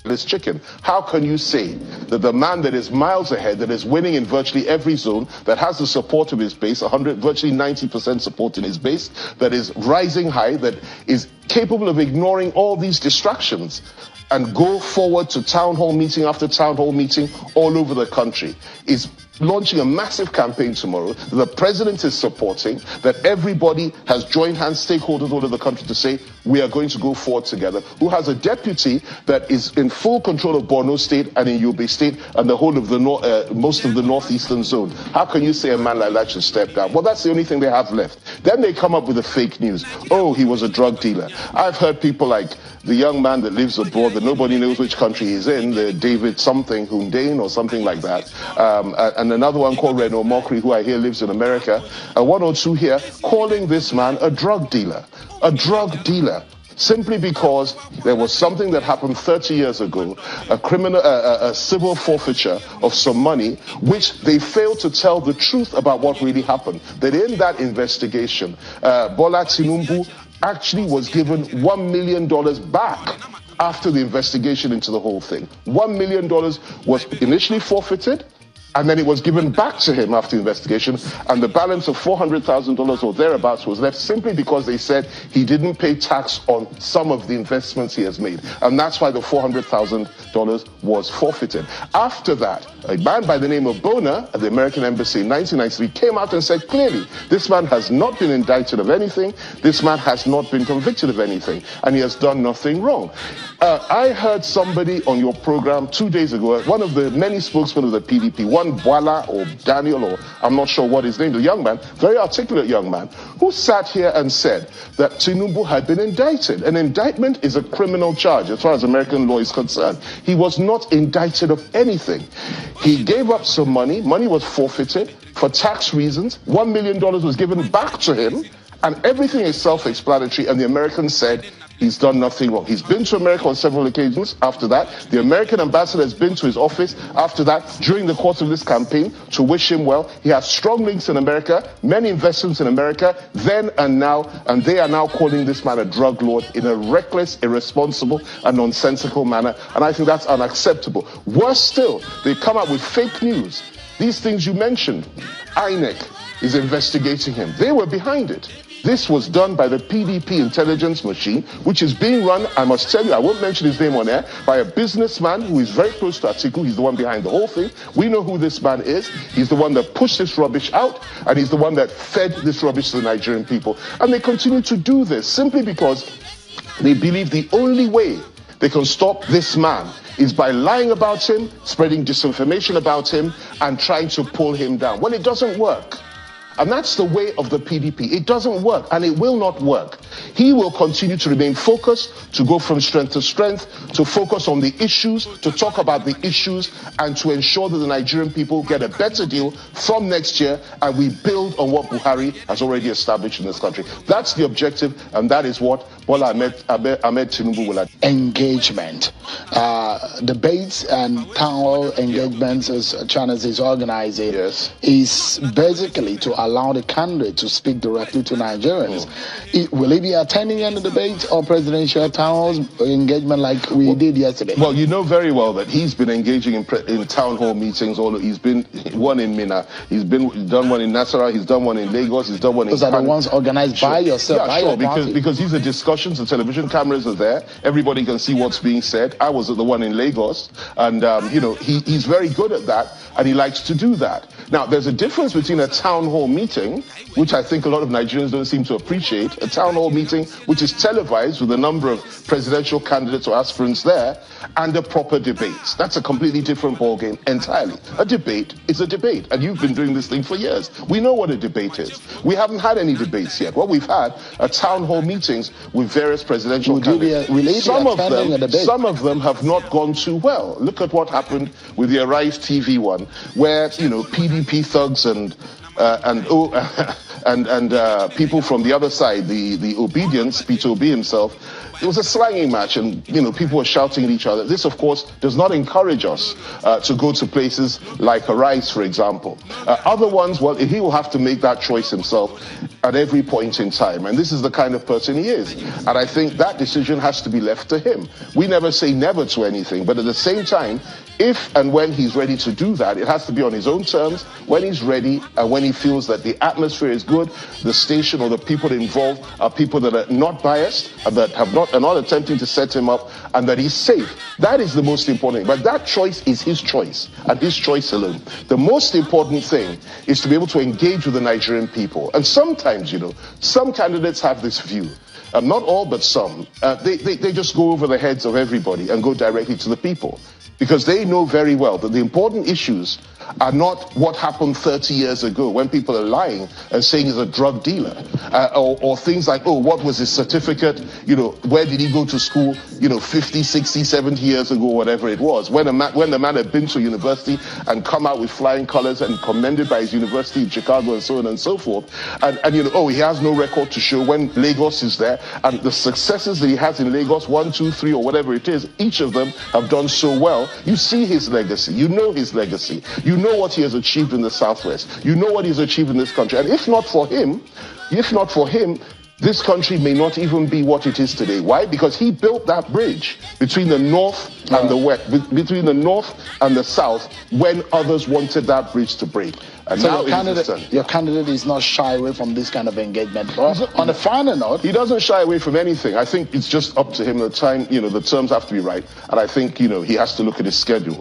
headless chicken. How can you say that the man that is miles ahead, that is winning in virtually every zone, that has the support of his base, virtually 90% support in his base, that is rising high, that is capable of ignoring all these distractions and go forward to town hall meeting after town hall meeting all over the country, is launching a massive campaign tomorrow that the president is supporting, that everybody has joined hands, stakeholders all over the country, to say we are going to go forward together, who has a deputy that is in full control of Borno State and in Yobe State and the whole of the most of the northeastern zone. How can you say a man like that should step down? Well, that's the only thing they have left. Then they come up with the fake news. Oh, he was a drug dealer. I've heard people like the young man that lives abroad that nobody knows which country he's in, the David something, Hundane or something like that, and another one called Reno Mokri, who I hear lives in America, and one or two here calling this man a drug dealer. A drug dealer. Simply because there was something that happened 30 years ago, a civil forfeiture of some money, which they failed to tell the truth about what really happened. That in that investigation, Bola Tinubu actually was given $1 million back after the investigation into the whole thing. $1 million was initially forfeited, and then it was given back to him after the investigation, and the balance of $400,000 or thereabouts was left simply because they said he didn't pay tax on some of the investments he has made. And that's why the $400,000 was forfeited. After that, a man by the name of Bona at the American Embassy in 1993 came out and said clearly, this man has not been indicted of anything, this man has not been convicted of anything, and he has done nothing wrong. I heard somebody on your program 2 days ago, one of the many spokesmen of the PDP, one Boala or Daniel, or I'm not sure what his name, a young man, very articulate young man, who sat here and said that Tinubu had been indicted. An indictment is a criminal charge as far as American law is concerned. He was not indicted of anything. He gave up some money. Money was forfeited for tax reasons. $1 million was given back to him, and everything is self-explanatory, and the Americans said he's done nothing wrong. He's been to America on several occasions after that. The American ambassador has been to his office after that during the course of this campaign to wish him well. He has strong links in America, many investments in America, then and now, and they are now calling this man a drug lord in a reckless, irresponsible, and nonsensical manner, and I think that's unacceptable. Worse still, they come up with fake news. These things you mentioned, INEC is investigating him. They were behind it. This was done by the PDP intelligence machine, which is being run, I must tell you, I won't mention his name on air, by a businessman who is very close to Atiku. He's the one behind the whole thing. We know who this man is. He's the one that pushed this rubbish out, and he's the one that fed this rubbish to the Nigerian people. And they continue to do this simply because they believe the only way they can stop this man is by lying about him, spreading disinformation about him, and trying to pull him down. Well, it doesn't work. And that's the way of the PDP. It doesn't work, and it will not work. He will continue to remain focused, to go from strength to strength, to focus on the issues, to talk about the issues, and to ensure that the Nigerian people get a better deal from next year, and we build on what Buhari has already established in this country. That's the objective, and that is what Bola Ahmed Tinubu will have. Engagement. Debates and town hall engagements, as China's is organizing, yes, is basically to allow the candidate to speak directly to Nigerians. Will he be attending any debates or presidential town halls engagement like we did yesterday? Well, you know very well that he's been engaging in town hall meetings. He's been one in Minna, done one in Nasarawa, he's done one in Lagos, he's done one in... Those are the ones organized by yourself, yeah, sure, because these are discussions, the television cameras are there, everybody can see what's being said. I was at the one in Lagos, and he's very good at that, and he likes to do that. Now, there's a difference between a town hall meeting, which I think a lot of Nigerians don't seem to appreciate, a town hall meeting which is televised with a number of presidential candidates or aspirants there, and a proper debate. That's a completely different ballgame entirely. A debate is a debate, and you've been doing this thing for years. We know what a debate is. We haven't had any debates yet. What we've had are town hall meetings with various presidential candidates. Some of them have not gone too well. Look at what happened with the Arise TV one, where PDP thugs and people from the other side, the obedience, Peter Obi himself, it was a slanging match, and people were shouting at each other. This, of course, does not encourage us to go to places like Arise, for example. Other ones, well, he will have to make that choice himself. at every point in time. And this is the kind of person he is. And I think that decision has to be left to him. We never say never to anything, but at the same time, if and when he's ready to do that, it has to be on his own terms, when he's ready and when he feels that the atmosphere is good, the station or the people involved are people that are not biased, and that are not attempting to set him up, and that he's safe. That is the most important. But that choice is his choice, and his choice alone. The most important thing is to be able to engage with the Nigerian people. And sometimes, some candidates have this view. Not all, but some. They just go over the heads of everybody and go directly to the people. Because they know very well that the important issues are not what happened 30 years ago when people are lying and saying he's a drug dealer, or things like, oh, what was his certificate, where did he go to school, 50, 60, 70 years ago, whatever it was, when the man had been to university and come out with flying colors and commended by his university in Chicago and so on and so forth, and he has no record to show when Lagos is there, and the successes that he has in Lagos, 1, 2, 3, or whatever it is, each of them have done so well. You see his legacy, you know his legacy, you know what he has achieved in the Southwest, you know what he's achieved in this country. And if not for him, this country may not even be what it is today. Why? Because he built that bridge between the North and the West, between the North and the South, when others wanted that bridge to break. And so your candidate is not shy away from this kind of engagement. But on a final note, he doesn't shy away from anything. I think it's just up to him. The time, the terms have to be right. And I think, he has to look at his schedules.